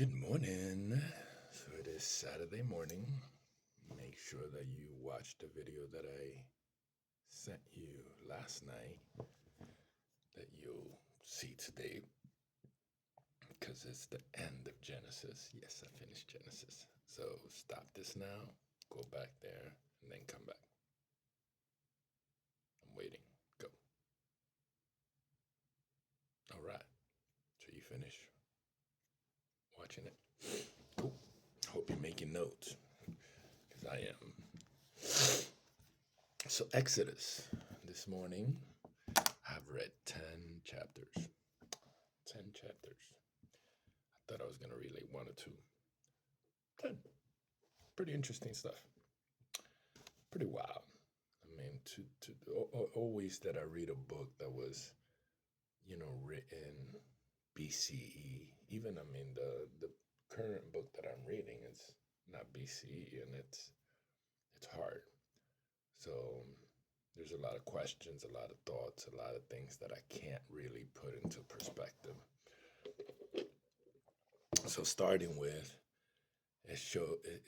Good morning. So it is Saturday morning. Make sure that you watch the video that I sent you last night that you'll see today because it's the end of Genesis. Yes, I finished Genesis. So stop this now, go back there, and then come back. I'm waiting. Go. All right. So you finish watching it? Cool. Hope you're making notes because I am. So, Exodus. This morning, I've read 10 chapters. 10 chapters. I thought I was going to read like one or two. 10. Pretty interesting stuff. Pretty wild. I mean, always that I read a book that was, written BCE. Even, I mean, the current book that I'm reading is not BCE, and it's hard. So there's a lot of questions, a lot of thoughts, a lot of things that I can't really put into perspective. So starting with it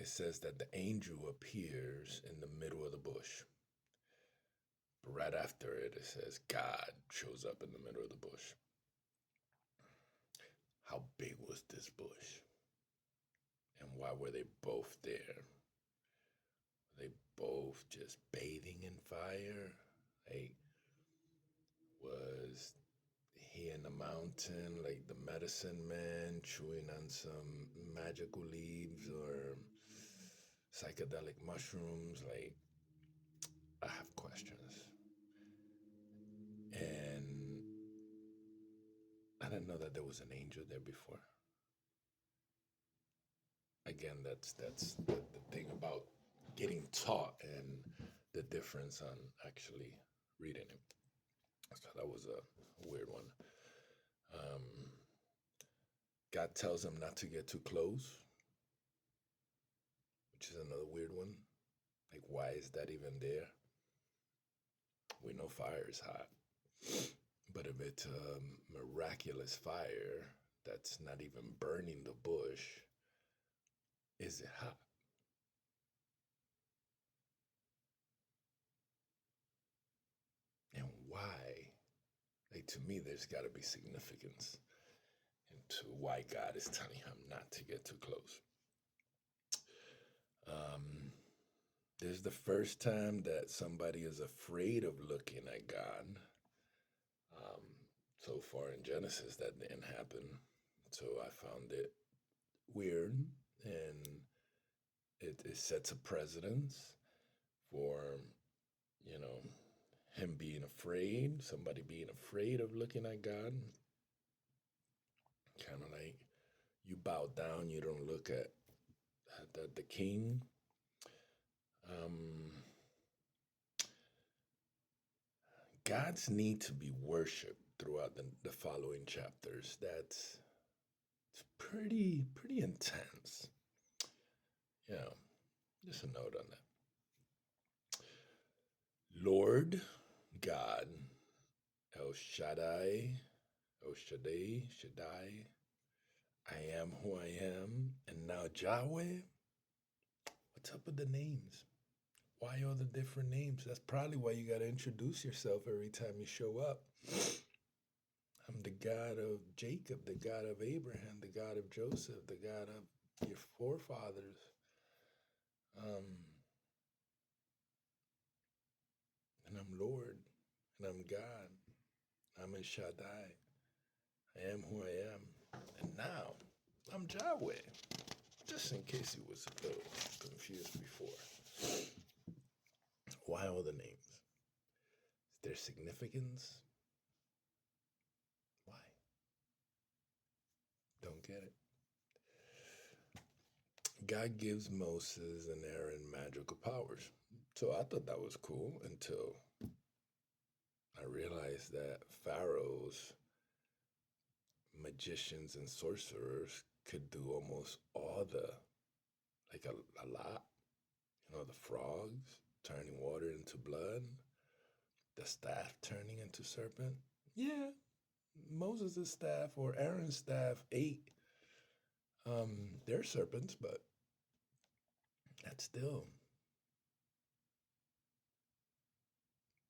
says that the angel appears in the middle of the bush. But right after it, it says God shows up in the middle of the bush. How big was this bush? And why were they both there? Were they both just bathing in fire? Like, was he in the mountain like the medicine man chewing on some magical leaves or psychedelic mushrooms? Like, I have questions. And I didn't know that there was an angel there before. Again, that's the thing about getting taught and the difference on actually reading it. So that was a weird one. Um, God tells him not to get too close, which is another weird one. Like, why is that even there? We know fire is hot, but if it's a miraculous fire that's not even burning the bush, is it hot? And why? Like, to me, there's got to be significance into why God is telling him not to get too close. Um, there's the first time that somebody is afraid of looking at God. Um, so far in Genesis, that didn't happen. So I found it weird, and it sets a precedence for, you know, him being afraid, somebody being afraid of looking at God. Kind of like you bow down, you don't look at the king. Um, God's need to be worshipped throughout the following chapters. That's it's pretty intense. Yeah, just a note on that. Lord God, El Shaddai, Shaddai, I am who I am, and now Yahweh. What's up with the names? Why all the different names? That's probably why you got to introduce yourself every time you show up. I'm the God of Jacob, the God of Abraham, the God of Joseph, the God of your forefathers. And I'm Lord, and I'm God. I'm El Shaddai. I am who I am. And now, I'm Yahweh. Just in case you was a little confused before. Why all the names? Is there significance? Why? Don't get it. God gives Moses and Aaron magical powers. So I thought that was cool until I realized that pharaohs, magicians, and sorcerers could do almost all like a lot. You know, the frogs turning water into blood, the staff turning into serpent. Yeah, Moses' staff or Aaron's staff ate They're serpents, but that's still,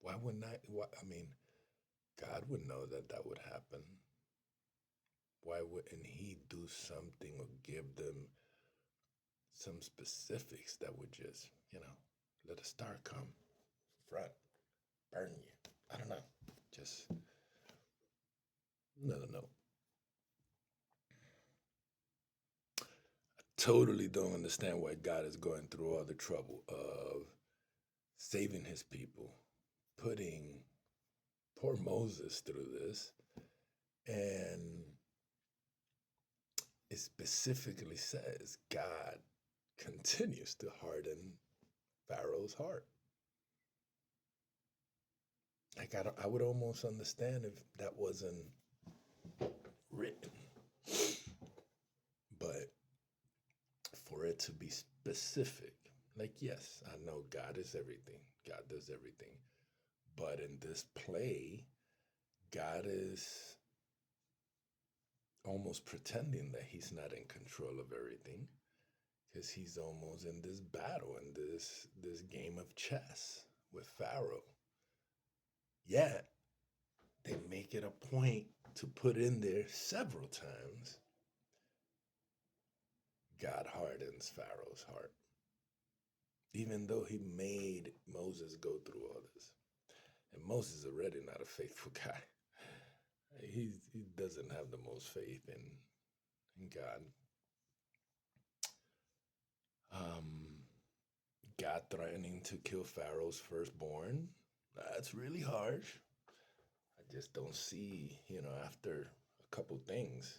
why wouldn't I? Why, I mean, God would know that that would happen. Why wouldn't He do something or give them some specifics that would just, let a star come front, burn you? I don't know. Just, no, no, no. Totally don't understand why God is going through all the trouble of saving His people, putting poor Moses through this, and it specifically says God continues to harden Pharaoh's heart. Like I would almost understand if that wasn't written, but for it to be specific, like yes, I know God is everything, God does everything, but in this play, God is almost pretending that He's not in control of everything because He's almost in this battle in this game of chess with Pharaoh. Yet they make it a point to put in there several times God hardens Pharaoh's heart, even though He made Moses go through all this. And Moses is already not a faithful guy. He doesn't have the most faith in God. Um, God threatening to kill Pharaoh's firstborn. That's really harsh. I just don't see, after a couple things,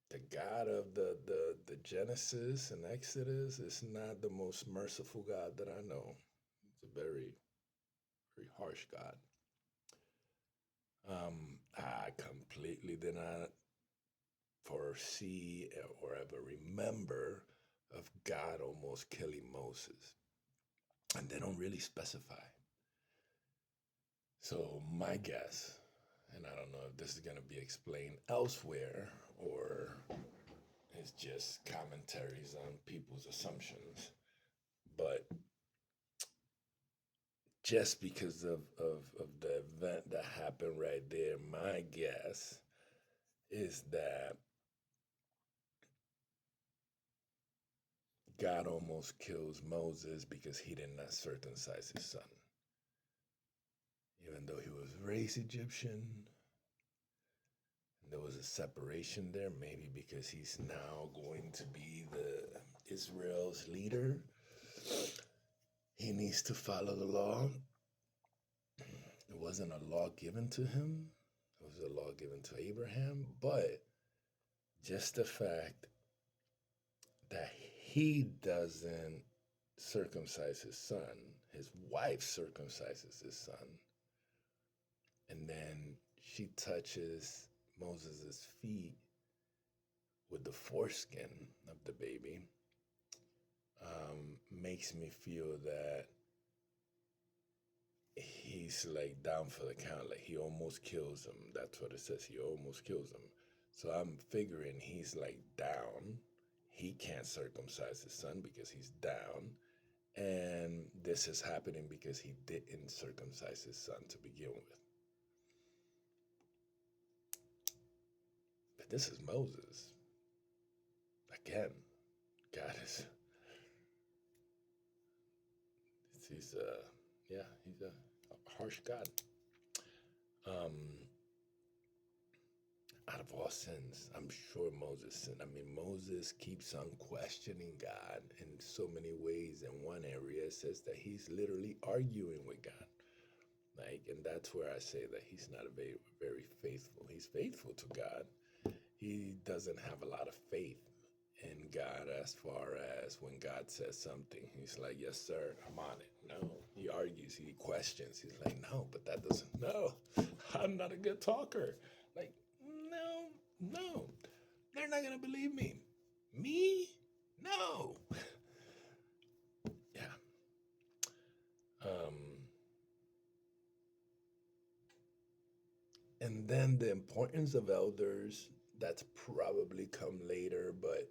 the God of the Genesis and Exodus is not the most merciful God that I know. It's a very, very harsh God. I completely did not foresee or ever remember of God almost killing Moses. And they don't really specify. So my guess, and I don't know if this is going to be explained elsewhere or it's just commentaries on people's assumptions, but just because of the event that happened right there, my guess is that God almost kills Moses because he did not circumcise his son. Even though he was raised Egyptian, there was a separation there, maybe because he's now going to be the Israel's leader. He needs to follow the law. It wasn't a law given to him. It was a law given to Abraham, but just the fact that he doesn't circumcise his son, his wife circumcises his son, and then she touches Moses' feet with the foreskin of the baby, makes me feel that he's like down for the count. Like he almost kills him. That's what it says. He almost kills him. So I'm figuring he's like down. He can't circumcise his son because he's down. And this is happening because he didn't circumcise his son to begin with. But this is Moses. Again, God is. He's he's a harsh God. Um, Out of all sins, I'm sure Moses sinned. I mean, Moses keeps on questioning God in so many ways. In one area, it says that he's literally arguing with God. Like, and that's where I say that he's not a very, very faithful. He's faithful to God. He doesn't have a lot of faith in God as far as when God says something, he's like, yes, sir, I'm on it. No, he argues, he questions. He's like, no, but that doesn't, no, I'm not a good talker. Like, no, no, they're not going to believe me. Me? No. Yeah. Um, and then the importance of elders that's probably come later, but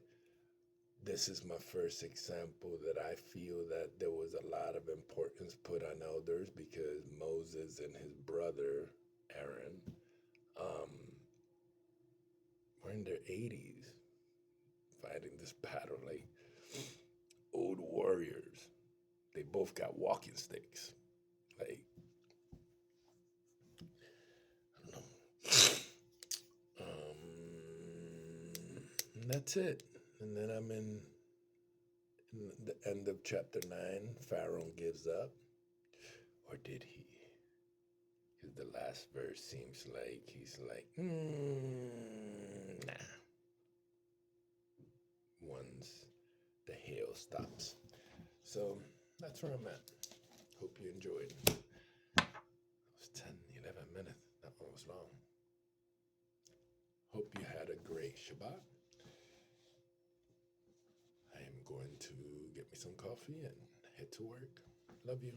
this is my first example that I feel that there was a lot of importance put on elders because Moses and his brother Aaron um, were in their 80s fighting this battle like old warriors. They both got walking sticks. Like, I don't know. And that's it. And then I'm in the end of chapter 9. Pharaoh gives up. Or did he? Because the last verse seems like he's like, nah. Once the hail stops. So that's where I'm at. Hope you enjoyed. It was 10, 11 minutes. That one was long. Hope you had a great Shabbat. I am going to get me some coffee and head to work. Love you.